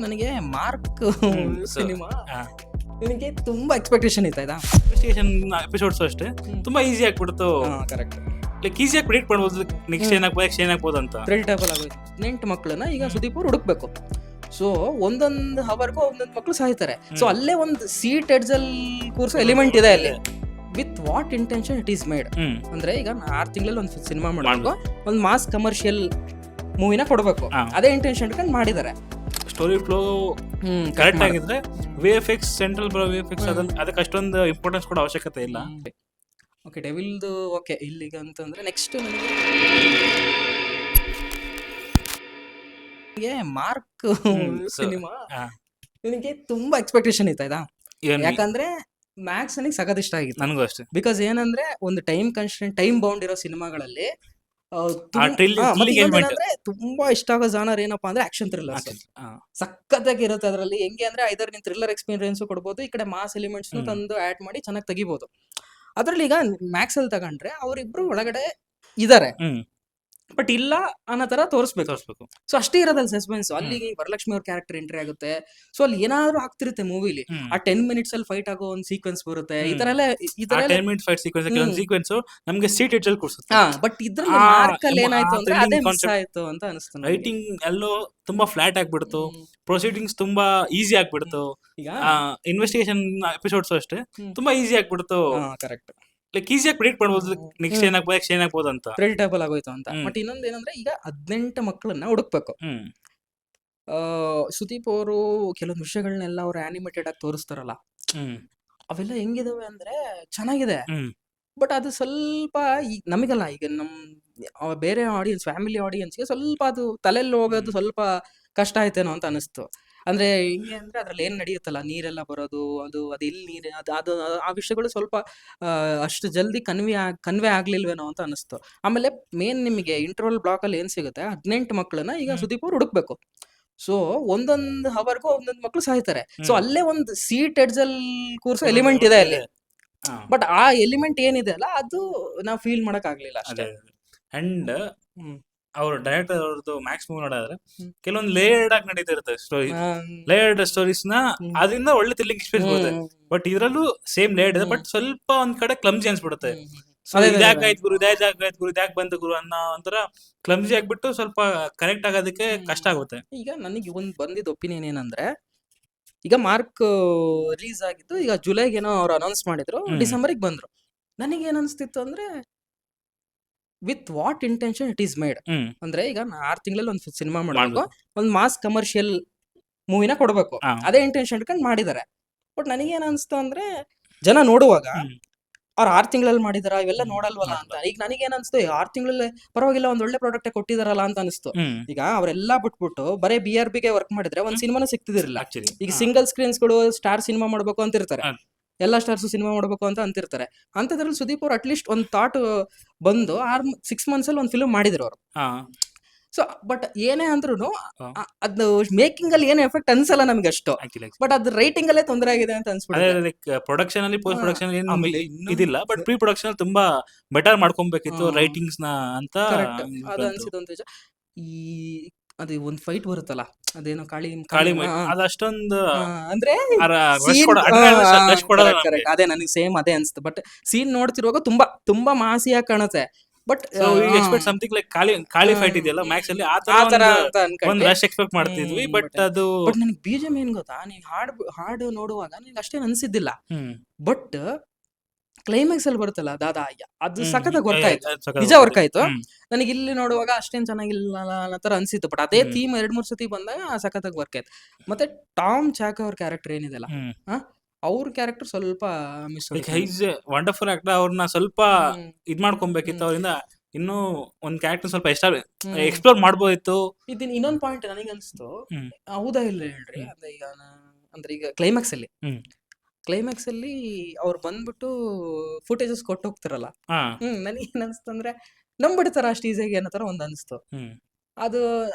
ನನಗೆ mark so, cinema ಆ. ನನಗೆ ತುಂಬಾ ಎಕ್ಸ್ಪೆಕ್ಟೇಷನ್ ಇತ್ತು ಆಯ್ತಾ. ಇನ್ವೆಸ್ಟಿಗೇಷನ್ ಎಪಿಸೋಡ್ಸ್ ಅಷ್ಟೇ ತುಂಬಾ ಈಸಿ ಆಗ್ಬಿಡ್ತು. ಕರೆಕ್ಟ್, ಲೈಕ್ ಈಸಿಯಾಗಿ ಪ್ರಿಡಿಕ್ಟ್ ಮಾಡ್ಬೋದು ನೆಕ್ಸ್ಟ್ ಏನಾಗ್ಬೋದು ಅಂತ. ಪ್ರೆಡಿಕ್ಟಬಲ್ ಆಗೋಯ್ತು. 18 ಮಕ್ಕಳನ್ನ ಈಗ ಸುದೀಪ್ ಅವ್ರು ಹುಡುಕ್ಬೇಕು. ಸೊ ಒಂದೊಂದು ಹವರ್ಗೂ ಒಂದೊಂದು ಮಕ್ಕಳು ಸಾಯ್ತಾರೆ. ಸೊ ಅಲ್ಲೇ ಒಂದು ಸೀಟ್ ಎಡ್ಜಲ್ಲಿ ಕೂರ್ಸೋ ಎಲಿಮೆಂಟ್ ಇದೆ ಅಲ್ಲಿ. With what intention it is made ಅಂದ್ರೆ ಈಗ 6 ತಿಂಗಳಲ್ಲಿ ಒಂದು ಸಿನಿಮಾ ಮಾಡಬೇಕು, ಒಂದು ಮಾಸ್ ಕಮರ್ಷಿಯಲ್ ಮೂವಿನ ಕೊಡಬೇಕು, ಅದೇ ಇಂಟೆನ್ಷನ್ ಇಟ್ಕೊಂಡು ಮಾಡಿದ್ದಾರೆ. ಸ್ಟೋರಿ ಫ್ಲೋ ಕರೆಕ್ಟ್ ಆಗಿದ್ರೆ VFX ಸೆಂಟ್ರಲ್ VFX ಅದಕ್ಕೆ ಅಷ್ಟೊಂದು ಇಂಪಾರ್ಟೆನ್ಸ್ ಕೊಡೋ ಅವಶ್ಯಕತೆ ಇಲ್ಲ. Okay, ಡೆವಿಲ್ದು okay. ಇಲ್ಲಿಗ ಅಂತಂದ್ರೆ ನೆಕ್ಸ್ಟ್ ನನಗೆ ಮಾರ್ಕ್ ಸಿನಿಮಾ ನನಗೆ ತುಂಬಾ ಎಕ್ಸ್ಪೆಕ್ಟೇಷನ್ ಇತ್ತು ಆಯ್ತಾ. ಯಾಕಂದ್ರೆ ಮ್ಯಾಕ್ಸ್ ನನಗೆ ಸಖತ್ ಇಷ್ಟ ಆಗಿತ್ತು. ನನಗೂ ಅಷ್ಟೇ. ಬಿಕಾಸ್ ಏನಂದ್ರೆ ಒಂದು ಟೈಮ್ ಕನ್ಸ್ಟೆಂಟ್, ಟೈಮ್ ಬೌಂಡ್ ಇರೋ ಸಿನಿಮಾಗಳಲ್ಲಿ ತುಂಬಾ ಇಷ್ಟ ಆಗೋ ಜಾನರ್ ಏನಪ್ಪಾ ಅಂದ್ರೆ ಆಕ್ಷನ್ ಥ್ರಿಲ್ಲರ್ಸ್. ಸಖತ್ತಾಗಿ ಇರುತ್ತೆ ಅದರಲ್ಲಿ. ಹೆಂಗೆ ಅಂದ್ರೆ ಐದರ್ ನೀನ್ ಥ್ರಿಲ್ಲರ್ ಎಕ್ಸ್ಪೀರಿಯನ್ಸ್ ಕೊಡ್ಬೋದು, ಈ ಕಡೆ ಮಾಸ್ ಎಲಿಮೆಂಟ್ಸ್ ತಂದು ಆಡ್ ಮಾಡಿ ಚೆನ್ನಾಗಿ ತೆಗಿಬಹುದು. ಅದ್ರಲ್ಲಿ ಈಗ ಮ್ಯಾಕ್ಸ್ ಅಲ್ಲಿ ತಗೊಂಡ್ರೆ ಅವರಿಬ್ರು ಒಳಗಡೆ ಇದಾರೆ, ಬಟ್ ಇಲ್ಲ ಅನ್ನೋ ತರ ತೋರಿಸ್ಬೇಕು. ಸೊ ಅಷ್ಟೇ ಇರೋದಲ್ಲಿ ಸಸ್ಪೆನ್ಸ್. ಅಲ್ಲಿಗೆ ವರಲಕ್ಷ್ಮಿ ಅವ್ರ ಕ್ಯಾರೆಕ್ಟರ್ ಎಂಟ್ರಿ ಆಗುತ್ತೆ. ಸೊ ಅಲ್ಲಿ ಏನಾದ್ರು ಆಗ್ತಿರುತ್ತೆ ಮೂವಿಲಿ. ಆ 10 minutes ಅಲ್ಲಿ ಫೈಟ್ ಆಗೋ ಒಂದು ಸೀಕ್ವೆನ್ಸ್ ಬರುತ್ತೆ. ಈ ತರ ಎಲ್ಲ 10 minute ಫೈಟ್ ಸೀಕ್ವೆನ್ಸ್ ನಮಗೆ ಸೀಟ್ ಎಡ್ಜ್ ಅಲ್ಲಿ ಕೂರಿಸುತ್ತೆ. ಬಟ್ ಇದ್ರಲ್ಲಿ ಮಾರ್ಕ್ ಅಲ್ಲಿ ಏನಾಯ್ತು ಅಂದ್ರೆ ಅದೇ ಮಿಸ್ ಆಯ್ತು ಅಂತ ಅನಿಸ್ತು. ರೈಟಿಂಗ್ ಎಲ್ಲೋ ತುಂಬಾ ಫ್ಲಾಟ್ ಆಗ್ಬಿಡ್ತು, ಪ್ರೊಸೀಡಿಂಗ್ಸ್ ತುಂಬಾ ಈಸಿ ಆಗ್ಬಿಡ್ತು. ಇನ್ವೆಸ್ಟಿಗೇಷನ್ ಎಪಿಸೋಡ್ಸ್ ಅಷ್ಟೇ ತುಂಬಾ ಈಸಿ ಆಗ್ಬಿಡ್ತು. ಕರೆಕ್ಟ್, ಲೈಕ್ ಈಸಿಯಾಗಿ ಪ್ರಿಡಿಕ್ಟ್ ಮಾಡ್ಬೋದು ನೆಕ್ಸ್ಟ್ ಏನಾಗ್ಬೋದು ಅಂತ. ಪ್ರೆಡಿಕ್ಟಬಲ್ ಆಗೋಯ್ತು ಅಂತ. ಬಟ್ ಇನ್ನೊಂದು ಏನಂದ್ರೆ ಈಗ 18 ಮಕ್ಕಳನ್ನ ಹುಡುಕ್ಬೇಕು. ಸುದೀಪ್ ಅವರು ಕೆಲವೊಂದು ವಿಷಯಗಳನ್ನೆಲ್ಲ ಅವ್ರು ಆನಿಮೇಟೆಡ್ ಆಗಿ ತೋರಿಸ್ತಾರಲ್ಲ, ಅವೆಲ್ಲ ಹೆಂಗಿದಾವೆ ಅಂದ್ರೆ ಚೆನ್ನಾಗಿದೆ. ಬಟ್ ಅದು ಸ್ವಲ್ಪ ನಮಗಲ್ಲ, ಈಗ ಬೇರೆ ಆಡಿಯನ್ಸ್, ಫ್ಯಾಮಿಲಿ ಆಡಿಯನ್ಸ್ಗೆ ಸ್ವಲ್ಪ ಅದು ತಲೆಯಲ್ಲಿ ಹೋಗೋದು ಸ್ವಲ್ಪ ಕಷ್ಟ ಆಯ್ತೇನೋ ಅಂತ ಅನಿಸ್ತು. ಅಂದ್ರೆ ಹಿಂಗೆ ಅಂದ್ರೆ ಅದ್ರಲ್ಲಿ ಏನ್ ನಡೆಯುತ್ತಲ್ಲ, ನೀರೆಲ್ಲ ಬರೋದು, ಅದು ಎಲ್ಲಿ ನೀರು, ಅದು ಆ ವಿಷಯಗಳು ಸ್ವಲ್ಪ ಅಷ್ಟು ಜಲ್ದಿ ಕನ್ವೆ ಆಗ್ಲಿಲ್ವೇನೋ ಅಂತ ಅನಿಸ್ತು. ಆಮೇಲೆ ಮೇನ್ ನಿಮಗೆ ಇಂಟರ್ವಲ್ ಬ್ಲಾಕ್ ಅಲ್ಲಿ ಏನ್ ಸಿಗುತ್ತೆ, 18 ಮಕ್ಕಳನ್ನ ಈಗ ಸುದೀಪ್ ಅವ್ರು ಹುಡುಕ್ಬೇಕು. ಸೊ ಒಂದೊಂದು ಹವರ್ಗೂ ಒಂದೊಂದು ಮಕ್ಕಳು ಸಾಯ್ತಾರೆ. ಸೊ ಅಲ್ಲೇ ಒಂದು ಸೀಟ್ ಎಡ್ಜಲ್ಲಿ ಕೂರ್ಸೋ ಎಲಿಮೆಂಟ್ ಇದೆ ಅಲ್ಲಿ. ಬಟ್ ಆ ಎಲಿಮೆಂಟ್ ಏನಿದೆ ಅಲ್ಲ, ಅದು ನಾವು ಫೀಲ್ ಮಾಡಕ್ ಆಗ್ಲಿಲ್ಲ ಅಷ್ಟೇ. ಅಂಡ್ ಅವ್ರ ಡೈರೆಕ್ಟರ್ ಅವ್ರದ್ದು ಮ್ಯಾಕ್ಸ್ ಮೂವಿ ನೋಡಿದ್ರೆ ಕೆಲವೊಂದು ಲೇಯರ್ಡ್ ಆಗಿ ನಡೀತಿರುತ್ತೆ ಸ್ಟೋರಿ. ಲೇಯರ್ಡ್ ಸ್ಟೋರೀಸ್ ನ ಅದರಿಂದ ಒಳ್ಳೆ ತಿರ್ಲಿಂಗ್ ಎಕ್ಸ್ಪೀರಿಯನ್ಸ್ ಬರುತ್ತೆ. ಬಟ್ ಇದ್ರಲ್ಲೂ ಸೇಮ್ ಲೇಯರ್ಡ್ ಇದೆ, ಬಟ್ ಸ್ವಲ್ಪ ಒಂದ್ ಕಡೆ ಕ್ಲಮ್ಜಿ ಅನ್ಸ್ಬಿಡುತ್ತೆ. ಇದಾಗಾಯ್ತು ಗುರು, ಇದ್ಯಾಕ್ ಬಂತು ಗುರು ಅನ್ನೋ ಒಂಥರ ಕ್ಲಮ್ಜಿ ಆಗ್ಬಿಟ್ಟು ಸ್ವಲ್ಪ ಕರೆಕ್ಟ್ ಆಗೋದಕ್ಕೆ ಕಷ್ಟ ಆಗುತ್ತೆ. ಈಗ ನನಗೆ ಒಂದ್ ಬಂದಿದ್ದ ಒಪಿನಿಯನ್ ಏನಂದ್ರೆ, ಈಗ ಮಾರ್ಕ್ ರಿಲೀಸ್ ಆಗಿದ್ದು ಈಗ ಜುಲೈಗೆ ಏನೋ ಅವ್ರು ಅನೌನ್ಸ್ ಮಾಡಿದ್ರು, ಡಿಸೆಂಬರ್ಗೆ ಬಂದ್ರು. ನನಗೆ ಏನ್ ಅನ್ಸ್ತಿತ್ತು ಅಂದ್ರೆ with what intention it is made. ಅಂದ್ರೆ ಈಗ 6 ತಿಂಗಳಲ್ಲಿ ಒಂದು ಸಿನಿಮಾ ಮಾಡಬೇಕು, ಒಂದು ಮಾಸ್ ಕಮರ್ಷಿಯಲ್ ಮೂವಿನ ಕೊಡಬೇಕು, ಅದೇ ಇಂಟೆನ್ಷನ್ ಇಟ್ಕೊಂಡು ಮಾಡಿದ್ದಾರೆ. ಬಟ್ ನನಗೇನ್ ಅನ್ಸ್ತು ಅಂದ್ರೆ, ಜನ ನೋಡುವಾಗ ಅವ್ರು 6 ತಿಂಗಳಲ್ಲಿ ಮಾಡಿದಾರ, ಇವೆಲ್ಲ ನೋಡಲ್ವಲ್ಲ ಅಂತ. ಈಗ ನನಗೇನ್ ಅನ್ಸ್ತು, 6 ತಿಂಗಳಲ್ಲಿ ಪರವಾಗಿಲ್ಲ, ಒಂದ್ ಒಳ್ಳೆ ಪ್ರಾಡಕ್ಟ್ ಕೊಟ್ಟಿದಾರಲ್ಲ ಅಂತ ಅನಿಸ್ತು. ಈಗ ಅವರೆಲ್ಲ ಬಿಟ್ಬಿಟ್ಟು ಬರೀ BRB ಗೆ ವರ್ಕ್ ಮಾಡಿದ್ರೆ ಒಂದ್ ಸಿನಿಮಾನ ಸಿಕ್ತಿದಿರಲಿಲ್ಲ. ಈಗ ಸಿಂಗಲ್ ಸ್ಕ್ರೀನ್ಸ್ಗಳು ಸ್ಟಾರ್ ಸಿನಿಮಾ ಮಾಡ್ಬೇಕು ಅಂತ ಇರ್ತಾರೆ, ಎಲ್ಲ ಸ್ಟಾರ್ಸ್ ಸಿನಿಮಾ ಮಾಡ್ಬೇಕು ಅಂತ ಅಂತಿರ್ತಾರೆ. ಅಂತದ್ರಲ್ಲಿ ಸುದೀಪ್ ಅವ್ರು ಅಟ್ಲೀಸ್ಟ್ ಒಂದು ಥಾಟ್ ಬಂದು 6 months ಅಲ್ಲಿ ಒಂದು ಫಿಲ್ಮ್ ಮಾಡಿದ್ರು ಅವರು. ಸೊ ಬಟ್ ಏನೇ ಅಂದ್ರೂ ಅದು ಮೇಕಿಂಗ್ ಅಲ್ಲಿ ಏನು ಎಫೆಕ್ಟ್ ಅನ್ಸಲ್ಲ ನಮ್ಗೆ ಅಷ್ಟು. ಬಟ್ ಅದು ರೈಟಿಂಗ್ ಅಲ್ಲೇ ತೊಂದರೆ ಆಗಿದೆ ಅಂತ ಅನ್ಸ್ಬಿಡುತ್ತೆ. ಪ್ರೊಡಕ್ಷನ್ ಅಲ್ಲಿ, ಪೋಸ್ಟ್ ಪ್ರೊಡಕ್ಷನ್ ಇದಿಲ್ಲ, ಬಟ್ ಪ್ರೀ ಪ್ರೊಡಕ್ಷನ್ ತುಂಬಾ ಬೆಟರ್ ಮಾಡ್ಕೊಬೇಕಿತ್ತು ರೈಟಿಂಗ್ಸ್ ನ ಅಂತ ಅದು ಅನ್ಸಿದ್ದು. ಈ ಅದು ಒಂದ್ ಫೈಟ್ ಬರುತ್ತಲ್ಲ, ಅದೇನೋ ಕಾಳಿ ಅದಷ್ಟೊಂದು ಅಂದ್ರೆ ಅದೇ ನನಗೆ ಸೇಮ್ ಅದೇ ಅನ್ಸುತ್ತೆ. ಬಟ್ ಸೀನ್ ನೋಡ್ತಿರುವಾಗ ತುಂಬಾ ಮಾಸಿಯಾಗಿ ಕಾಣುತ್ತೆ. But expect something like Kali fight ಇದೆಯಲ್ಲ ಮ್ಯಾಕ್ಸ್ ಅಲ್ಲಿ, ಆ ತರ ಒಂದು ರಶ್ ಎಕ್ಸ್ಪೆಕ್ಟ್ ಮಾಡ್ತಿದ್ವಿ. ಬಟ್ ನನಗೆ BGM ಏನ್ ಗೊತ್ತಾ, ನೀನ್ ಹಾಡು ನೋಡುವಾಗ ನಿನ್ಗೆ ಅಷ್ಟೇನು ಅನ್ಸಿದ್ದಿಲ್ಲ. ಬಟ್ ಕ್ಲೈಮ್ಯಾಕ್ಸ್ ಅಲ್ಲಿ ಬರುತ್ತಲ್ಲ ದಾದಾ, ಅದು ಸಖತ್ತಾಗಿ ವರ್ಕ್ ಆಯ್ತು, ನಿಜ ವರ್ಕ್ ಆಯ್ತು. ನನಗೆ ಇಲ್ಲಿ ನೋಡುವಾಗ ಅಷ್ಟೇನ್ ಚೆನ್ನಾಗಿಲ್ಲ ಅನ್ನೋ ತರ ಅನ್ಸಿತ್ತು. ಬಟ್ ಅದೇ ಥೀಮ್ 2-3 ಸತಿ ಬಂದಾಗ ಸಖತ್ತಾಗಿ ವರ್ಕ್ ಆಯ್ತು. ಮತ್ತೆ ಟಾಮ್ ಚಾಕ್ ಅವ್ರ ಕ್ಯಾರೆಕ್ಟರ್ ಏನಿದೆಲ್ಲ, ಅವ್ರ ಕ್ಯಾರೆಕ್ಟರ್ ಸ್ವಲ್ಪ ಮಿಸ್ ಆಯ್ತು. ವಂಡರ್ಫುಲ್ ಆಕ್ಟರ್, ಅವ್ರನ್ನ ಸ್ವಲ್ಪ ಇದ್ ಮಾಡ್ಕೊಬೇಕಿತ್ತು. ಅವರಿಂದ ಇನ್ನೂ ಒಂದ್ ಕ್ಯಾರೆಕ್ಟರ್ ಸ್ವಲ್ಪ ಎಕ್ಸ್ಪ್ಲೋರ್ ಮಾಡ್ಬೋದಿತ್ತು. ಇದನ್ನ ಇನ್ನೊಂದ್ ಪಾಯಿಂಟ್ ನನಗೆ ಅನ್ಸ್ತು, ಹೌದಾ ಇಲ್ಲ ಹೇಳ್ರಿ. ಅಂದ್ರೆ ಈಗ ಕ್ಲೈಮ್ಯಾಕ್ಸ್ ಅಲ್ಲಿ ಅವ್ರು ಬಂದ್ಬಿಟ್ಟು ಫುಟೇಜಸ್ ಕೊಟ್ಟು ಹೋಗ್ತಾರಲ್ಲ, ನನಗೆ ಏನ್ ಅನ್ಸ್ತು ಅಂದ್ರೆ ನಂಬಿಡ್ತಾರ ಅಷ್ಟು ಈಸಿಯಾಗಿ ಅನ್ನೋ ತರ ಒಂದ್ ಅನ್ಸ್ತು. ಅದು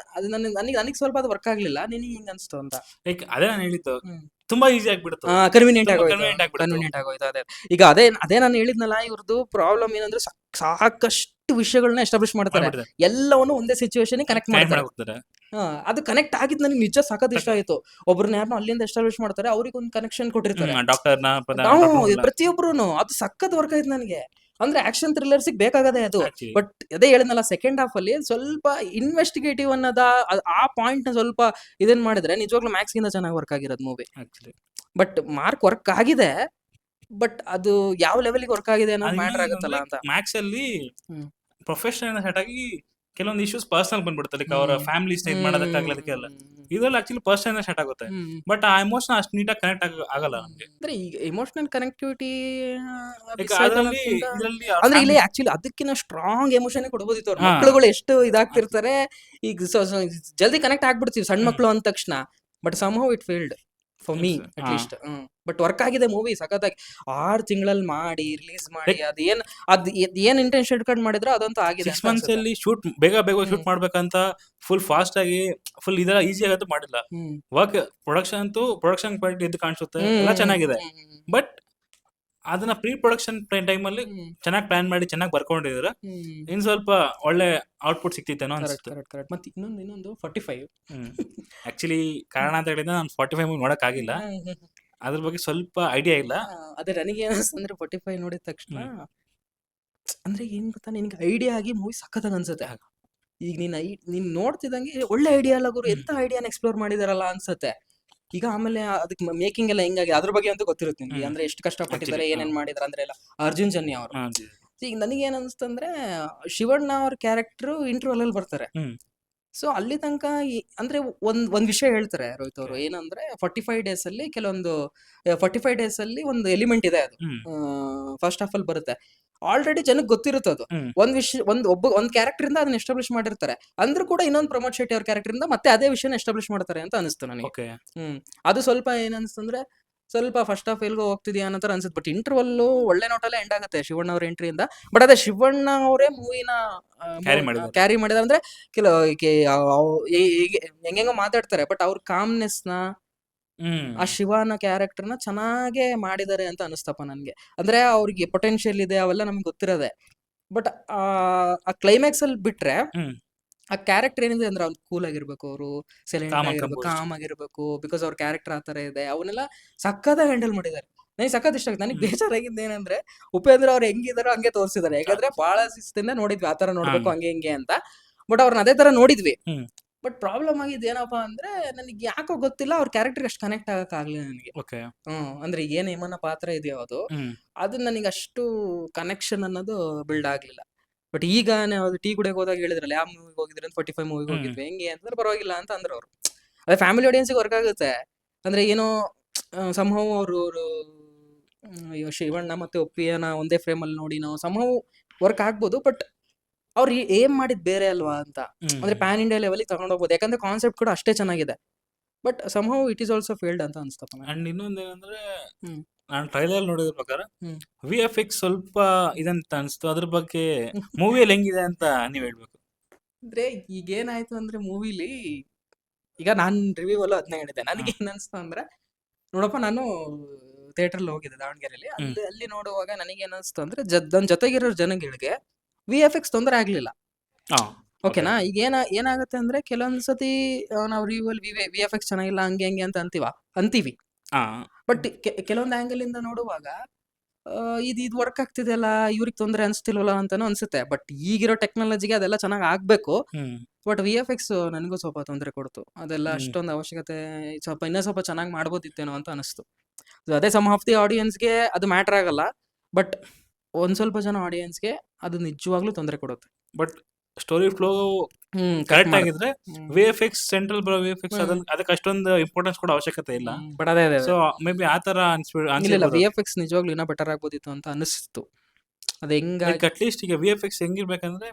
ನನಗೆ ಸ್ವಲ್ಪ ಅದು ವರ್ಕ್ ಆಗ್ಲಿಲ್ಲ. ನಿನಗೆ ಹಿಂಗ ಅನ್ಸ್ತು ಅಂತ? ಲೈಕ್ ಅದೇ ನಾನು ಹೇಳಿದ್ದು, ತುಂಬಾ ಈಸಿ ಆಗ್ಬಿಡುತ್ತೆ, ಕನ್ವಿನಿಯಂಟ್ ಆಗೋಯ್ತು. ಅದೇ ಈಗ ಅದೇ ನಾನು ಹೇಳಿದ್ನಲ್ಲ, ಇವ್ರದ್ದು ಪ್ರಾಬ್ಲಮ್ ಏನಂದ್ರೆ ಸಾಕಷ್ಟು ವಿಷಯಗಳನ್ನ ಎಸ್ಟಾಬ್ಲಿಷ್ ಮಾಡ್ತಾರೆ, ಎಲ್ಲವನ್ನು ಒಂದೇ ಸಿಚುವೇಶನ್ ಕನೆಕ್ಟ್ ಮಾಡ್ತಾರೆ. ಅದು ಕನೆಕ್ಟ್ ಆಗಿದ್ ನನಗೆ ನಿಜ ಸಖತ್ ಇಷ್ಟ ಆಯ್ತು. ಒಬ್ರನ್ನ ಯಾರನ್ನೋ ಅಲ್ಲಿಂದ ಎಸ್ಟಾಬ್ಲಿಷ್ ಮಾಡ್ತಾರೆ, ಅವ್ರಿಗೆ ಒಂದು ಕನೆಕ್ಷನ್ ಕೊಟ್ಟಿರ್ತಾರೆ. ಡಾಕ್ಟರ್ನ ಪ್ರತಿಯೊಬ್ರು ಅದು ಸಖತ್ ವರ್ಕ್ ಆಯ್ತು ನನಗೆ. ಅಂದ್ರೆ ಆಕ್ಷನ್ ಥ್ರಿಲ್ಲರ್ಸಿಗೆ ಬೇಕಾಗದೆ ಅದು. ಆಕ್ಚುಲಿ ಬಟ್ ಅದೇ ಹೇಳಿದ್ನಲ್ಲ, ಸೆಕೆಂಡ್ ಹಾಫ್ ಅಲ್ಲಿ ಸ್ವಲ್ಪ ಇನ್ವೆಸ್ಟಿಗೇಟಿವ್ ಅನ್ನೋದ ಆ ಪಾಯಿಂಟ್ ನ ಸ್ವಲ್ಪ ಇದನ್ ಮಾಡಿದ್ರೆ ನಿಜವಾಗ್ಲೂ ಮ್ಯಾಕ್ಸ್ ಗಿಂತ ಚೆನ್ನಾಗಿ ವರ್ಕ್ ಆಗಿರೋದು movie. Actually but mark work ಆಗಿದೆ, ಬಟ್ ಅದು ಯಾವ ಲೆವೆಲ್ಗೆ ವರ್ಕ್ ಆಗಿದೆ ಅನ್ನೋದು ಮ್ಯಾಟರ್ ಆಗುತ್ತಲ್ಲ ಅಂತ. ಮ್ಯಾಕ್ಸ್ ಅಲ್ಲಿ ಹ್ಮ್. ಪ್ರೊಫೆಷನಲ್ ಸೆಟ್ ಆಗಿ ಕೆಲವೊಂದು ಇಶ್ಯೂಸ್ ಪರ್ಸನಲ್ ಬಂದ್ಬಿಡುತ್ತೆ, ಲೈಕ್ ಅವರ ಫ್ಯಾಮಿಲಿ ಸ್ನೇಹಿತ ಮಾಡೋದಕ್ಕಾಗಲ್ಲ, ಅದಕ್ಕೆಲ್ಲ ಇದ್ರಲ್ಲಿ ಆಕ್ಚುಲಿ ಪರ್ಸನಲ್ ಸೆಟ್ ಆಗುತ್ತೆ. ಬಟ್ ಆ ಎಮೋಷನ್ ಅಷ್ಟು ನೀಟಾಗಿ ಕನೆಕ್ಟ್ ಆಗಲ್ಲ ನಮ್ಗೆ. ಅಂದ್ರೆ ಈಗ ಎಮೋಷನಲ್ ಕನೆಕ್ಟಿವಿಟಿ ಇದರಲ್ಲಿ ಅಂದ್ರೆ ಇಲ್ಲಿ ಆಕ್ಚುಲಿ ಅದಕ್ಕಿಂತ ಸ್ಟ್ರಾಂಗ್ ಎಮೋಷನ್ ಕೊಡ್ಬೋದಿತ್ತು. ಅವ್ರ ಮಕ್ಳುಗಳು ಎಷ್ಟು ಇದಾಗ್ತಿರ್ತಾರೆ, ಈಗ ಜಲ್ದಿ ಕನೆಕ್ಟ್ ಆಗ್ಬಿಡ್ತೀವಿ ಸಣ್ಣ ಮಕ್ಳು ಅಂದ ತಕ್ಷಣ. But somehow it failed for me at least. But work ಆಗಿದೆ ಮೂವಿ ಸಖತ್ತಾಗಿ. 6 ತಿಂಗಳಲ್ಲಿ ಮಾಡಿ ರಿಲೀಸ್ ಮಾಡಿ ಅದ್ ಏನ್ ಇಂಟೆನ್ಷನ್ ಇಟ್ಕೊಂಡು ಮಾಡಿದ್ರು ಅದಂತೂ ಆಗಿದೆ. 6 months ಅಲ್ಲಿ ಶೂಟ್ ಬೇಗ ಶೂಟ್ ಮಾಡ್ಬೇಕಂತ ಫುಲ್ ಫಾಸ್ಟ್ ಆಗಿ ಫುಲ್ ಇದೆಲ್ಲ ಈಸಿ ಆಗಂತೂ ಮಾಡಿಲ್ಲ. ವರ್ಕ್ ಪ್ರೊಡಕ್ಷನ್ ಕ್ವಾಲಿಟಿ ಎದ್ದು ಕಾಣಿಸುತ್ತೆ, ಎಲ್ಲ ಚೆನ್ನಾಗಿದೆ. ಬಟ್ ಅದನ್ನ ಪ್ರೀ ಪ್ರೊಡಕ್ಷನ್ ಟೈಮಲ್ಲಿ ಚೆನ್ನಾಗಿ ಪ್ಲಾನ್ ಮಾಡಿ ಚೆನ್ನಾಗಿ ಬರ್ಕೊಂಡಿದ್ರೆ ಇನ್ ಸ್ವಲ್ಪ ಒಳ್ಳೆ ಔಟ್ಪುಟ್ ಸಿಕ್ತಿತ್ತೇನೋ ಅನ್ಸುತ್ತೆ. ಮತ್ತೆ ಇನ್ನೊಂದು 45 ಆಕ್ಚುಲಿ ಕಾರಣ ಅಂತ ಹೇಳಿದ್ರೆ ನಾನು 45 ಮೂವಿ ನೋಡಕ್ ಆಗಿಲ್ಲ, ಅದ್ರ ಬಗ್ಗೆ ಸ್ವಲ್ಪ ಐಡಿಯಾ ಇಲ್ಲ. ಅದೇ ನನಗೆ ಏನಿಸ್ತಂದ್ರೆ 45 ನೋಡಿದ ತಕ್ಷಣ ಅಂದ್ರೆ ಏನ್ ಗೊತ್ತಾ, ನಿನ್ಗೆ ಐಡಿಯಾ ಆಗಿ ಮೂವಿ ಸಖತ್ತಾಗಿ ಅನ್ಸುತ್ತೆ. ಈಗ ನೀನ್ ನೋಡ್ತಿದಂಗೆ ಒಳ್ಳೆ ಐಡಿಯಾ ಅಲ್ಲ ಗುರು, ಎಂತ ಐಡಿಯಾನ ಎಕ್ಸ್ಪ್ಲೋರ್ ಮಾಡಿದಾರಲ್ಲ ಅನ್ಸುತ್ತೆ. ಈಗ ಆಮೇಲೆ ಅದಕ್ಕೆ ಮೇಕಿಂಗ್ ಎಲ್ಲ ಹೆಂಗಾಗಿ ಅದ್ರ ಬಗ್ಗೆ ಅಂತೂ ಗೊತ್ತಿರುತ್ತೆ ನಿಮ್ಗೆ, ಅಂದ್ರೆ ಎಷ್ಟು ಕಷ್ಟಪಟ್ಟಿದ್ದಾರೆ, ಏನೇನ್ ಮಾಡಿದಾರೆ ಅಂದ್ರೆ ಎಲ್ಲ. ಅರ್ಜುನ್ ಜನ್ಯ ಅವರು. ಈಗ ನನಗೇನ್ ಅನ್ಸ್ತಂದ್ರೆ, ಶಿವಣ್ಣ ಅವ್ರ ಕ್ಯಾರೆಕ್ಟರ್ ಇಂಟರ್ವಲ್ ಅಲ್ಲಿ ಬರ್ತಾರೆ. ಸೊ ಅಲ್ಲಿ ತನಕ ಅಂದ್ರೆ ಒಂದ್ ವಿಷಯ ಹೇಳ್ತಾರೆ ರೋಹಿತ್ ಅವರು, ಏನಂದ್ರೆ 45 days ಅಲ್ಲಿ ಕೆಲವೊಂದು 45 days ಅಲ್ಲಿ ಒಂದು ಎಲಿಮೆಂಟ್ ಇದೆ, ಅದು ಫಸ್ಟ್ ಹಾಫ್ ಅಲ್ಲಿ ಬರುತ್ತೆ. ಆಲ್ರೆಡಿ ಜನಕ್ಕೆ ಗೊತ್ತಿರುತ್ತೆ ಅದು. ಒಂದ್ ವಿಷಯ ಒಂದ್ ಕ್ಯಾರೆಕ್ಟರ್ ಇಂದ ಅದನ್ನ ಎಸ್ಟಾಬ್ಲಿಷ್ ಮಾಡಿರ್ತಾರೆ. ಅಂದ್ರೂ ಕೂಡ ಇನ್ನೊಂದು ಪ್ರಮೋದ್ ಶೆಟ್ಟಿ ಅವ್ರ ಕ್ಯಾರೆಕ್ಟರ್ ಇಂದ ಮತ್ತೆ ಅದೇ ವಿಷಯನ ಎಸ್ಟಾಬ್ಲಿಷ್ ಮಾಡ್ತಾರೆ ಅಂತ ಅನಿಸ್ತು ನನಗೆ. ಅದು ಸ್ವಲ್ಪ ಏನನ್ಸ್ತಂದ್ರೆ, ಸ್ವಲ್ಪ ಫಸ್ಟ್ ಹಾಫ್ ಎಲ್ಗೋ ಹೋಗ್ತಿದ್ಯಾ ಅನ್ನೋ ಅನ್ಸುತ್ತೆ. ಬಟ್ ಇಂಟರ್ವಲ್ ಒಳ್ಳೆ ನೋಟಲ್ಲೇ ಎಂಡ್ ಆಗುತ್ತೆ ಶಿವಣ್ಣ ಅವ್ರ ಎಂಟ್ರಿಯಿಂದ. ಬಟ್ ಅದೇ ಶಿವಣ್ಣ ಅವರೇ ಮೂವಿನ ಕ್ಯಾರಿ ಮಾಡಿದಾರೆ. ಅಂದ್ರೆ ಹೆಂಗೆಂಗೋ ಮಾತಾಡ್ತಾರೆ, ಬಟ್ ಅವ್ರ ಕಾಮ್ನೆಸ್ ನ, ಆ ಶಿವನ ಕ್ಯಾರೆಕ್ಟರ್ನ ಚೆನ್ನಾಗೆ ಮಾಡಿದ್ದಾರೆ ಅಂತ ಅನಿಸ್ತಪ್ಪ ನನ್ಗೆ. ಅಂದ್ರೆ ಅವ್ರಿಗೆ ಪೊಟೆನ್ಶಿಯಲ್ ಇದೆ, ಅವೆಲ್ಲ ನಮ್ಗೆ ಗೊತ್ತಿರೋದೆ. ಬಟ್ ಆ ಕ್ಲೈಮ್ಯಾಕ್ಸ್ ಅಲ್ಲಿ ಬಿಟ್ರೆ ಆ ಕ್ಯಾರೆಕ್ಟರ್ ಏನಿದೆ ಅಂದ್ರೆ, ಅವ್ರು ಕೂಲ್ ಆಗಿರ್ಬೇಕು, ಅವರು ಸೈಲೆಂಟ್ ಆಗಿರ್ಬೇಕು, ಕಾಮ್ ಆಗಿರ್ಬೇಕು, ಬಿಕಾಸ್ ಅವ್ರ ಕ್ಯಾರೆಕ್ಟರ್ ಆ ತರ ಇದೆ. ಅವನ್ನೆಲ್ಲ ಸಕ್ಕತ್ತಾಗಿ ಹ್ಯಾಂಡಲ್ ಮಾಡಿದ್ದಾರೆ. ನನಗೆ ಸಖತ್ ಇಷ್ಟ ಆಗುತ್ತೆ. ನನಗೆ ಬೇಜಾರಾಗಿದ್ದು ಏನಂದ್ರೆ, ಉಪೇಂದ್ರ ಅವ್ರು ಹೆಂಗಿದಾರೋ ಹಂಗೆ ತೋರಿಸಿದ್ದಾರೆ. ಯಾಕಂದ್ರೆ ಬಹಳ ಶಿಸ್ತಿಂದ ನೋಡಿದ್ವಿ ಆತರ ನೋಡ್ಬೇಕು ಹಂಗೆ ಹಿಂಗೆ ಅಂತ. ಬಟ್ ಅವ್ರನ್ನ ಅದೇ ತರ ನೋಡಿದ್ವಿ. ಬಟ್ ಪ್ರಾಬ್ಲಮ್ ಆಗಿದ್ದು ಏನಪ್ಪಾ ಅಂದ್ರೆ, ನನಗೆ ಯಾಕೋ ಗೊತ್ತಿಲ್ಲ, ಅವ್ರ ಕ್ಯಾರೆಕ್ಟರ್ ಅಷ್ಟು ಕನೆಕ್ಟ್ ಆಗಕ್ ಆಗ್ಲಿಲ್ಲ ನನಗೆ. ಅಂದ್ರೆ ಏನ್ ಏಮನ್ನ ಪಾತ್ರ ಇದೆಯೋ ಅದು ನನಗೆ ಅಷ್ಟು ಕನೆಕ್ಷನ್ ಅನ್ನೋದು ಬಿಲ್ಡ್ ಆಗ್ಲಿಲ್ಲ. ಬಟ್ ಈಗ ಟೀ ಕುಡಿಯೋಕೆ ಹೋದಾಗ ಹೇಳಿದ್ರಲ್ಲ, ಯಾವ ಮೂವಿಗೆ ಹೋಗಿದ್ರೆ 45 ಮೂವಿಗೆ ಹೋಗಿದ್ವಿ, ಹೆಂಗೆ ಅಂತಂದ್ರೆ ಪರವಾಗಿಲ್ಲ ಅಂತ ಅಂದ್ರೆ ಅವರು. ಅದೇ ಫ್ಯಾಮಿಲಿ ಆಡಿಯನ್ಸ್ಗೆ ವರ್ಕ್ ಆಗುತ್ತೆ. ಅಂದ್ರೆ ಏನೋ ಸಂಹವ್ ಅವರು ಶಿವಣ್ಣ ಮತ್ತೆ ಒಪ್ಪಿಯನ ಒಂದೇ ಫ್ರೇಮ್ ಅಲ್ಲಿ ನೋಡಿ ನಾವು ಸಂಹವ್ ವರ್ಕ್ ಆಗ್ಬೋದು. ಬಟ್ ಅವ್ರು ಏಮ್ ಮಾಡಿದ್ ಬೇರೆ ಅಲ್ವಾ ಅಂತ. ಅಂದ್ರೆ ಪ್ಯಾನ್ ಇಂಡಿಯಾ ಲೆವೆಲ್ ತಗೊಂಡ್ ಹೋಗ್ಬೋದು, ಯಾಕಂದ್ರೆ ಕಾನ್ಸೆಪ್ಟ್ ಕೂಡ ಅಷ್ಟೇ ಚೆನ್ನಾಗಿದೆ. But somehow it is also failed ಅಂತ ಅನ್ಸ್ತಪ್ಪ. ಅಂಡ್ ಇನ್ನೊಂದೇನಂದ್ರೆ, ನಾನು ಟ್ರೈಲರ್ ನೋಡಿದ್ರ ಪ್ರಕಾರ VFX ಸ್ವಲ್ಪ ಇದಂತ ಅನ್ಸ್ತು. ಅದ್ರ ಬಗ್ಗೆ ಮೂವಿಯಲ್ಲಿ ಹೆಂಗಿದೆ ಅಂತ ನೀವ್ ಹೇಳ್ಬೇಕು. ಅಂದ್ರೆ ಈಗ ಏನಾಯ್ತು ಅಂದ್ರೆ, ಮೂವಿಲಿ ಈಗ ನಾನ್ ರಿವ್ಯೂ ಅಲ್ಲೂ ಅದನ್ನ ಹೇಳಿದೆ. ನನಗೆ ಏನ್ ಅನ್ಸ್ತು ಅಂದ್ರೆ, ನೋಡಪ್ಪ ನಾನು ಥಿಯೇಟರ್ ಹೋಗಿದ್ದೆ ದಾವಣಗೆರೆಯಲ್ಲಿ. ಅಲ್ಲಿ ನೋಡುವಾಗ ನನಗೆ ಏನ್ ಅನ್ಸ್ತು ಅಂದ್ರೆ, ನನ್ ಜೊತೆಗಿರೋ ಜನಗಳಿಗೆ VFX ತೊಂದರೆ ಆಗ್ಲಿಲ್ಲ. ಓಕೆನಾ. ಈಗ ಏನಾಗುತ್ತೆ ಅಂದ್ರೆ, ಕೆಲವೊಂದ್ಸತಿ ನಾವು ರಿವ್ಯೂ ಅಲ್ಲಿ VFX ಚೆನ್ನಾಗಿಲ್ಲ ಹಂಗೆ ಹಂಗೆ ಅಂತ ಅಂತೀವಿ. ಬಟ್ ಕೆಲವೊಂದು ಆಂಗಲ್ ಇಂದ ನೋಡುವಾಗ ಇದು ವರ್ಕ್ ಆಗ್ತಿದೆಯಲ್ಲ, ಇವ್ರಿಗೆ ತೊಂದರೆ ಅನ್ಸ್ತಿಲ್ವಲ್ಲ ಅಂತಾನು ಅನ್ಸುತ್ತೆ. ಬಟ್ ಈಗಿರೋ ಟೆಕ್ನಾಲಜಿಗೆ ಅದೆಲ್ಲ ಚೆನ್ನಾಗಿ ಆಗ್ಬೇಕು. ಬಟ್ VFX ನನಗೂ ಸ್ವಲ್ಪ ತೊಂದರೆ ಕೊಡ್ತು. ಅದೆಲ್ಲ ಅಷ್ಟೊಂದು ಅವಶ್ಯಕತೆ ಇನ್ನೂ ಸ್ವಲ್ಪ ಚೆನ್ನಾಗಿ ಮಾಡ್ಬೋದಿತ್ತೇನೋ ಅಂತ ಅನಿಸ್ತು. ಅದೇ ಸಮ್ ಆಫ್ ದಿ ಆಡಿಯನ್ಸ್ಗೆ ಅದು ಮ್ಯಾಟರ್ ಆಗಲ್ಲ, ಬಟ್ ಒಂದ್ ಸ್ವಲ್ಪ ಜನ ಆಡಿಯನ್ಸ್ಗೆ ಅದು ನಿಜವಾಗ್ಲೂ ತೊಂದರೆ ಕೊಡುತ್ತೆ. ಬಟ್ ಸ್ಟೋರಿ ಫ್ಲೋ ಕರೆಕ್ಟ್ ಆಗಿದ್ರೆ VFX ಸೆಂಟ್ರಲ್ VFX ಅದಕ್ಕೆ ಅಷ್ಟೊಂದು ಇಂಪಾರ್ಟೆನ್ಸ್ ಕೊಡೋ ಅವಶ್ಯಕತೆ ಇಲ್ಲ. ಬಟ್ ಅದೇ ಸೊ ಮೇ ಬಿ ಆ ತರ ಇಲ್ಲ, VFX ನಿಜವಾಗ್ಲೂ ಇನ್ನೂ ಬೆಟರ್ ಆಗ್ಬೋದಿತ್ತು ಅಂತ ಅನಿಸ್ತು. ಅದ್ ಹೆಂಗಾಗಿ ಅಟ್ಲೀಸ್ಟ್ ಈಗ VFX ಹೆಂಗಿರ್ಬೇಕಂದ್ರೆ,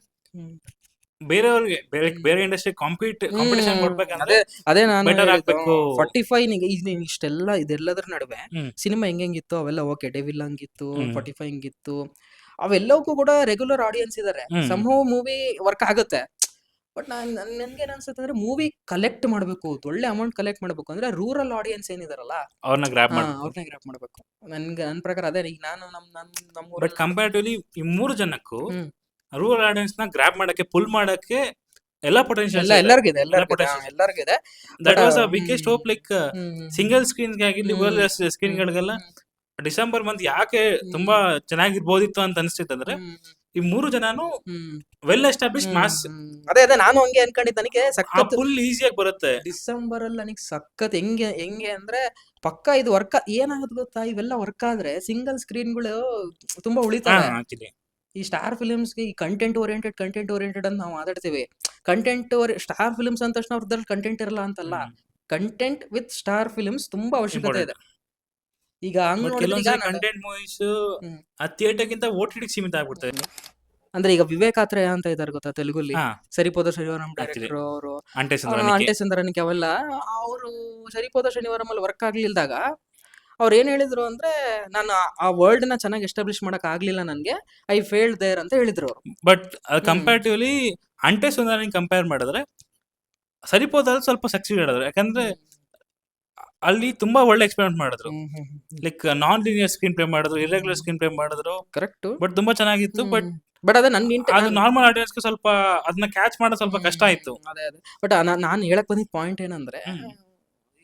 ಬೇರೆಯವ್ರಿಗೆ ಬೇರೆ ಇಂಡಸ್ಟ್ರಿ ಕಾಂಪಿಟೇಷನ್ ಕೊಡ್ಬೇಕಂದ್ರೆ ಅದೇ ನಾನು ಬೆಟರ್ ಆಗ್ಬೇಕು. 45 ಇಷ್ಟೆಲ್ಲ ಇದೆಲ್ಲದ್ರ ನಡುವೆ ಸಿನಿಮಾ ಹೆಂಗಿತ್ತು ಅವೆಲ್ಲ ಓಕೆ. ಡೆವಿಲ್ ಹಂಗಿತ್ತು, 45 ಹಿಂಗಿತ್ತು, ಅವೆಲ್ಲವಕ್ಕೂ ಕೂಡ ರೆಗ್ಯುಲರ್ ಆಡಿಯನ್ಸ್ ಇದಾರೆ. ಸಂಹವ್ ಮೂವಿ ವರ್ಕ್ ಆಗುತ್ತೆ. ಬಟ್ ನನ್ಗೆ ಅನ್ಸುತ್ತೆ ಅಂದ್ರೆ, ಮೂವಿ ಕಲೆಕ್ಟ್ ಮಾಡ್ಬೇಕು, ಒಳ್ಳೆ ಅಮೌಂಟ್ ಕಲೆಕ್ಟ್ ಮಾಡ್ಬೇಕು ಅಂದ್ರೆ ರೂರಲ್ ಆಡಿಯನ್ಸ್ ಏನಿದಾರಲ್ಲ ಅವ್ರನ್ನ ಗ್ರಾಬ್ ಮಾಡ್ಬೇಕು. ನನ್ನ ಪ್ರಕಾರ ಅದೇ. ಈಗ ನಾನು ನಮ್ಮ ಬಟ್ ಕಂಪ್ಯಾರಿಟಿವ್ಲಿ ಈ 3 ಜನಕ್ಕೂ ರೂರಲ್ ಆಡಿಯನ್ಸ್ ನ ಗ್ರಾಬ್ ಮಾಡಕ್ಕೆ, ಪುಲ್ ಮಾಡಕ್ಕೆ ಎಲ್ಲ ಪೊಟೆನ್ಶಿಯಲ್ಸ್ ಎಲ್ಲ ಇದೆ. ಎಲ್ಲರಿಗಿದೆ ಎಲ್ಲ ಎಲ್ಲರಿಗಿದೆ ಪೊಟೆನ್ಶಿಯಲ್ಸ್ ಎಲ್ಲರಿಗಿದೆ that but was a biggest hope. Like single ಸ್ಕ್ರೀನ್ಗೆ ಆಗಿರ್ಲಿ, ವರ್ಲ್ಡ್ ಹ್ಮ್ ಸ್ಕ್ರೀನ್ಗಳಿಗೆಲ್ಲ ಡಿಸೆಂಬರ್ ಮಂತ್ ಯಾಕೆ ತುಂಬಾ ಚೆನ್ನಾಗಿರ್ಬೋದಿತ್ತು ಅಂತ ಅನಿಸ್ತಿತ್ತಂದ್ರೆ, ಈ 3 ಜನನು ವೆಲ್ ಎಸ್ಟಾಬ್ಲಿಷ್ ಮಾಸ್ ಅದೇ ನಾನು ಹಂಗೆ ಅನ್ಕೊಂಡಿದ್ದೆ. ನನಗೆ ಆ ಸಖತ್ ಫುಲ್ ಈಸಿಯಾಗಿ ಬರುತ್ತೆ. ಡಿಸೆಂಬರ್ ಅಲ್ಲಿ ನನಗೆ ಸಖತ್ ಹೆಂಗೆ ಅಂದ್ರೆ ಪಕ್ಕ ಇದು ವರ್ಕ್ ಏನಾಗುತ್ತೆ ಗೊತ್ತಾ, ಇವೆಲ್ಲ ವರ್ಕ್ ಆದ್ರೆ ಸಿಂಗಲ್ ಸ್ಕ್ರೀನ್ಗಳು ತುಂಬಾ ಉಳಿತಾವೆ. ಆಕ್ಚುಲಿ ಈ ಸ್ಟಾರ್ ಫಿಲಿಮ್ಸ್ಗೆ ಈ ಕಂಟೆಂಟ್ ಓರಿಯೆಂಟೆಡ್ ಅಂತ ನಾವು ಮಾತಾಡ್ತೀವಿ. ಸ್ಟಾರ್ ಫಿಲಿಮ್ಸ್ ಅಂದ ತಕ್ಷಣ ಅವ್ರದ್ರಲ್ಲಿ ಕಂಟೆಂಟ್ ಇರಲ್ಲ ಅಂತಲ್ಲ, ಕಂಟೆಂಟ್ ವಿತ್ ಸ್ಟಾರ್ ಫಿಲಿಮ್ಸ್ ತುಂಬಾ ಅವಶ್ಯಕತೆ ಇದೆ. ಈಗ ಹಂಗ್ ಬಟ್ ನೋಡಿದ್ರೆ ಈಗ ಕೆಲವೊಂದ್ಸರಿ ಕಂಟೆಂಟ್ ಮೂವೀಸ್ ಆ ಥಿಯೇಟರ್ಗಿಂತ OTT ಸೀಮಿತ ಆಗ್ಬಿಡ್ತವೆ. ಅಂದ್ರೆ ಈಗ ವಿವೇಕಾತ್ರೇಯ ಅಂತ ಇದಾರೆ ಗೊತ್ತಾ ತೆಲುಗುಲಿ, ಹಾ ಸರಿಪೋದ ಶನಿವಾರಂ Actually. ಡೈರೆಕ್ಟರ್ ಅವರು, ಅಂಟೆ ಸುಂದರನಿಕೆ. ಅಂಟೆ ಸುಂದರನಿಕೆ ಅವೆಲ್ಲ. ಅವರು ಸರಿಪೋದ ಶನಿವಾರಂ ಅಲ್ಲಿ ವರ್ಕ್ ಆಗ್ಲಿಲ್ದಾಗ ಅವ್ರು ಏನ್ ಹೇಳಿದ್ರು ಅಂದ್ರೆ, ನಾನು ಆ ವರ್ಲ್ಡ್ ನ ಚೆನ್ನಾಗಿ ಎಸ್ಟಾಬ್ಲಿಷ್ ಮಾಡಕ್ ಆಗ್ಲಿಲ್ಲ, ನನ್ಗೆ ಐ ಫೇಲ್ಡ್ ದೇರ್ ಅಂತ ಹೇಳಿದ್ರು ಅವರು. ಬಟ್ ಕಂಪ್ಯಾರಿಟಿವ್ಲಿ ಅಂಟೆ ಸುಂದರನಿಗೆ ಕಂಪೇರ್ ಮಾಡಿದ್ರೆ ಸರಿಪೋದಲ್ಲಿ ಸ್ವಲ್ಪ ಸಕ್ಸೀಡ್ ಹೇಳಿದ್ರು. ಯಾಕಂದ್ರೆ ಅಲ್ಲಿ ತುಂಬಾ ಒಳ್ಳೆ ಎಕ್ಸ್ಪೆರಿಮೆಂಟ್ ಮಾಡಿದ್ರು. Like non linear screen play ಮಾಡಿದ್ರು, ಇರೆಗ್ಯುಲರ್ ಸ್ಕ್ರೀನ್ ಪ್ಲೇ ಮಾಡಿದ್ರು. ಕರೆಕ್ಟ್. ಬಟ್ ತುಂಬಾ ಚೆನ್ನಾಗಿತ್ತು. ಬಟ್ ಅದೇ ನನ್ಗೆ ಅದು ನಾರ್ಮಲ್ ಆಡಿಯನ್ಸ್ಗೆ ಸ್ವಲ್ಪ ಅದನ್ನ ಕ್ಯಾಚ್ ಮಾಡೋದು ಸ್ವಲ್ಪ ಕಷ್ಟ ಆಯ್ತು. ಅದೇ ಬಟ್ ನಾನು ಹೇಳಕ್ ಬಂದಿದ್ ಪಾಯಿಂಟ್ ಏನಂದ್ರೆ,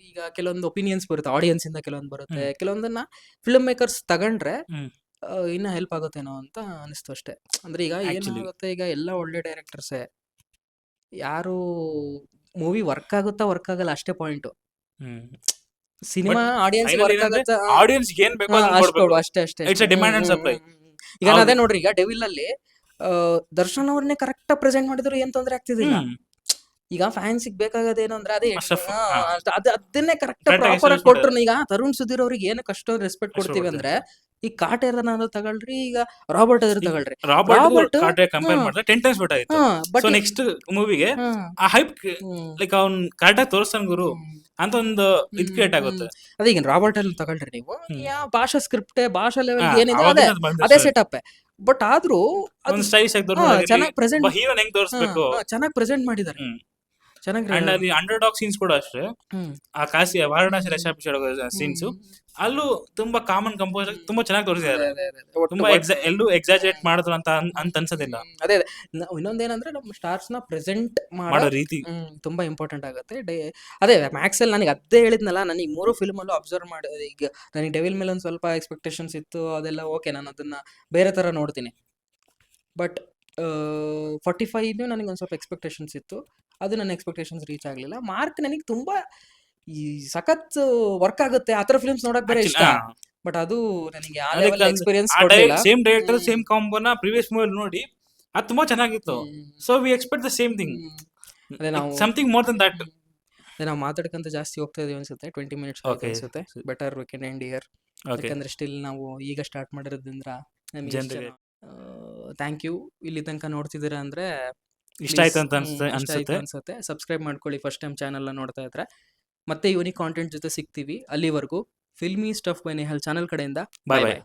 ಈಗ ಕೆಲವೊಂದು ಒಪಿನಿಯನ್ಸ್ ಬರುತ್ತೆ ಆಡಿಯನ್ಸ್ ಇಂದ, ಕೆಲವೊಂದು ಬರುತ್ತೆ, ಕೆಲವೊಂದನ್ನ ಫಿಲ್ಮ್ ಮೇಕರ್ಸ್ ತಗೊಂಡ್ರೆ ಇನ್ನ ಹೆಲ್ಪ್ ಆಗುತ್ತೇನೋ ಅಂತ ಅನಿಸ್ತು ಅಷ್ಟೇ. ಅಂದ್ರೆ ಈಗ ಏನಾಗುತ್ತೆ, ಈಗ ಎಲ್ಲ ಒಳ್ಳೆ ಡೈರೆಕ್ಟರ್ಸೇ, ಯಾರು ಮೂವಿ ವರ್ಕ್ ಆಗುತ್ತಾ ವರ್ಕ್ ಆಗಲ್ಲ ಅಷ್ಟೇ ಪಾಯಿಂಟ್. ಸಿನಿಮಾ ಆಡಿಯನ್ಸ್ ವರ್ಕ್ ಆಗುತ್ತಾ ಆಡಿಯನ್ಸ್ ಏನ್ ಬೇಕೋ ಅದನ್ನ ಕೊಡ್ಬೇಕು. ಅಷ್ಟೇ ಅಷ್ಟೇ. It's A demand and supply. ಈಗ ಅದೇ ನೋಡ್ರಿ, ಈಗ ಡೆವಿಲ್ ಅಲ್ಲಿ ದರ್ಶನ್ ಅವ್ರನ್ನೇ ಕರೆಕ್ಟ್ ಪ್ರೆಸೆಂಟ್ ಮಾಡಿದ್ರು ಏನ್ ತೊಂದ್ರೆ ಆಗ್ತಿದಿಲ್ಲ. ಈಗ ಫ್ಯಾನ್ಸಿಗೆ ಬೇಕಾಗದೇನು ಅಂದ್ರೆ ಅದೇ ಅದನ್ನೇ ಕರೆಕ್ಟ್ ಪ್ರಾಪರ್ ಆಗಿ ಕೊಟ್ರು. ಈಗ ತರುಣ್ ಸುಧೀರ್ ಅವ್ರಿಗೆ ಏನಕ್ಕೆ ಅಷ್ಟೊಂದು ರೆಸ್ಪೆಕ್ಟ್ ಕೊಡ್ತೀವಿ ಅಂದ್ರೆ, ಈ ಕಾಟೇರನ ತಗೊಳ್ರಿ, ಈಗ ರಾಬರ್ಟ್ ಅದ್ರ ತಗೊಳ್ರಿ, ರಾಬರ್ಟ್ ಕಂಪೇರ್ ಮಾಡಿದ್ರೆ 10 times ಬೆಟರ್ ಆಯ್ತು. ಸೊ ನೆಕ್ಸ್ಟ್ ಮೂವಿಗೆ ಆ ಹೈಪ್ ಲೈಕ್ ಅವ್ನ್ ಕರೆಕ್ಟಾಗಿ ತೋರಿಸ್ತಾನ ಗುರು ಅಂತ ಒಂದು ಇದು ಕ್ರಿಯೇಟ್ ಆಗುತ್ತೆ. ಅದೇ ಈಗ ರಾಬರ್ಟ್ ಅಲ್ಲಿ ತಗೊಳ್ರಿ ನೀವು, ಯಾವ ಭಾಷಾ ಸ್ಕ್ರಿಪ್ಟ್ ಭಾಷಾ ಲೆವೆಲ್ ಏನಿದೆ ಅದೇ ಸೆಟಪ್. ಬಟ್ ಆದ್ರೂ ಒಂದು ಸ್ಟೈಲಿಶ್ ಆಗಿ ಚೆನ್ನಾಗಿ ಪ್ರೆಸೆಂಟ್, ಹೀರೋನ್ ಹೆಂಗ್ ತೋರಿಸ್ಬೇಕು ಚೆನ್ನಾಗಿ ಪ್ರೆಸೆಂಟ್ ಮಾಡಿದ್ದಾರೆ. ಅಂಡ್ ಅಲ್ಲಿ ಅಂಡರ್ ಡಾಗ್ ಸೀನ್ಸ್ ಕೂಡ ಅಷ್ಟೇ. ಆ ಕಾಶಿ ವಾರಣಾಸಿ ಸೀನ್ಸ್ ಅಲ್ಲೂ ತುಂಬಾ ಕಾಮನ್ ಕಂಪೋಸ್ ತುಂಬಾ ಚೆನ್ನಾಗಿ ತೋರಿಸಿದ್ದಾರೆ. ತುಂಬಾ ಎಲ್ಲೂ ಎಕ್ಸಾಜರೇಟ್ ಮಾಡಿದ್ರು ಅಂತ ಅನ್ಸೋದಿಲ್ಲ. ಅದೇ ಇನ್ನೊಂದೇನಂದ್ರೆ ನಮ್ಮ ಸ್ಟಾರ್ಸ್ ನ ಪ್ರೆಸೆಂಟ್ ಮಾಡೋ ರೀತಿ ತುಂಬಾ ಇಂಪಾರ್ಟೆಂಟ್ ಆಗುತ್ತೆ. ಅದೇ ಮ್ಯಾಕ್ಸ್ ಅಲ್ಲಿ ನನಗೆ ಅದೇ ಹೇಳಿದ್ನಲ್ಲ, ನನಗೆ 3 ಫಿಲ್ಮ್ ಅಲ್ಲೂ ಅಬ್ಸರ್ವ್ ಮಾಡಿ, ಈಗ ನನಗೆ ಡೆವಿಲ್ ಮೇಲೆ ಒಂದು ಸ್ವಲ್ಪ ಎಕ್ಸ್ಪೆಕ್ಟೇಷನ್ಸ್ ಇತ್ತು, ಅದೆಲ್ಲ ಓಕೆ, ನಾನು ಅದನ್ನ ಬೇರೆ ತರ ನೋಡ್ತೀನಿ. ಬಟ್ 45 ನನಗೆ ಒಂದು ಸ್ವಲ್ಪ ಎಕ್ಸ್ಪೆಕ್ಟೇಷನ್ಸ್ ಇತ್ತು, ಅದು ನನ್ನ ಎಕ್ಸ್ಪೆಕ್ಟೇಷನ್ಸ್ ರೀಚ್ ಆಗಲಿಲ್ಲ. ಮಾರ್ಕ್ ನನಗೆ ತುಂಬಾ ಈ ಸಖತ್ ವರ್ಕ್ ಆಗುತ್ತೆ, ಆ ತರ ಫಿಲ್ಮ್ಸ್ ನೋಡಕ್ ಬೇರೆ ಇಷ್ಟ. ಬಟ್ ಅದು ನನಗೆ ಯಾವ ಲೆವೆಲ್ ಎಕ್ಸ್ಪೀರಿಯನ್ಸ್ ಕೊಡಲಿಲ್ಲ. ಸೇಮ್ ಡೈರೆಕ್ಟರ್ ಸೇಮ್ ಕಾಂಬೋನ ಪ್ರೀವಿಯಸ್ ಮೂವಿ ನೋಡಿ ಅದು ತುಂಬಾ ಚೆನ್ನಾಗಿತ್ತು. So we expect the same thing, ಅದೇ ನಾವು ಸಮಥಿಂಗ್ ಮೋರ್ ದನ್ ದಟ್. ನಾವು ಮಾತಾಡ್ಕಂತ ಜಾಸ್ತಿ ಹೋಗ್ತಾ ಇದೀವಿ ಅನ್ಸುತ್ತೆ, 20 ಮಿನಿಟ್ಸ್ ಅನ್ಸುತ್ತೆ. Better we can end here. ಯಾಕಂದ್ರೆ ಸ್ಟಿಲ್ ನಾವು ಈಗ ಸ್ಟಾರ್ಟ್ ಮಾಡಿರೋದ್ರಿಂದ ಥ್ಯಾಂಕ್ ಯು. ಇಲ್ಲಿ ತನಕ ನೋಡ್ತಿದ್ದೀರಾ ಅಂದ್ರೆ ಇಷ್ಟ ಆಯ್ತು ಅಂತ ಅನ್ಸುತ್ತೆ. ಸಬ್ಸ್ಕ್ರೈಬ್ ಮಾಡ್ಕೊಳ್ಳಿ ಫಸ್ಟ್ ಟೈಮ್ ಚಾನಲ್ ನೋಡ್ತಾ ಇದ್ರೆ. ಮತ್ತೆ ಯೂನಿಕ್ ಕಾಂಟೆಂಟ್ ಜೊತೆ ಸಿಗ್ತೀವಿ. ಅಲ್ಲಿವರೆಗೂ filmy stuff by Nehal channel ಕಡೆಯಿಂದ ಬಾಯ್ ಬಾಯ್.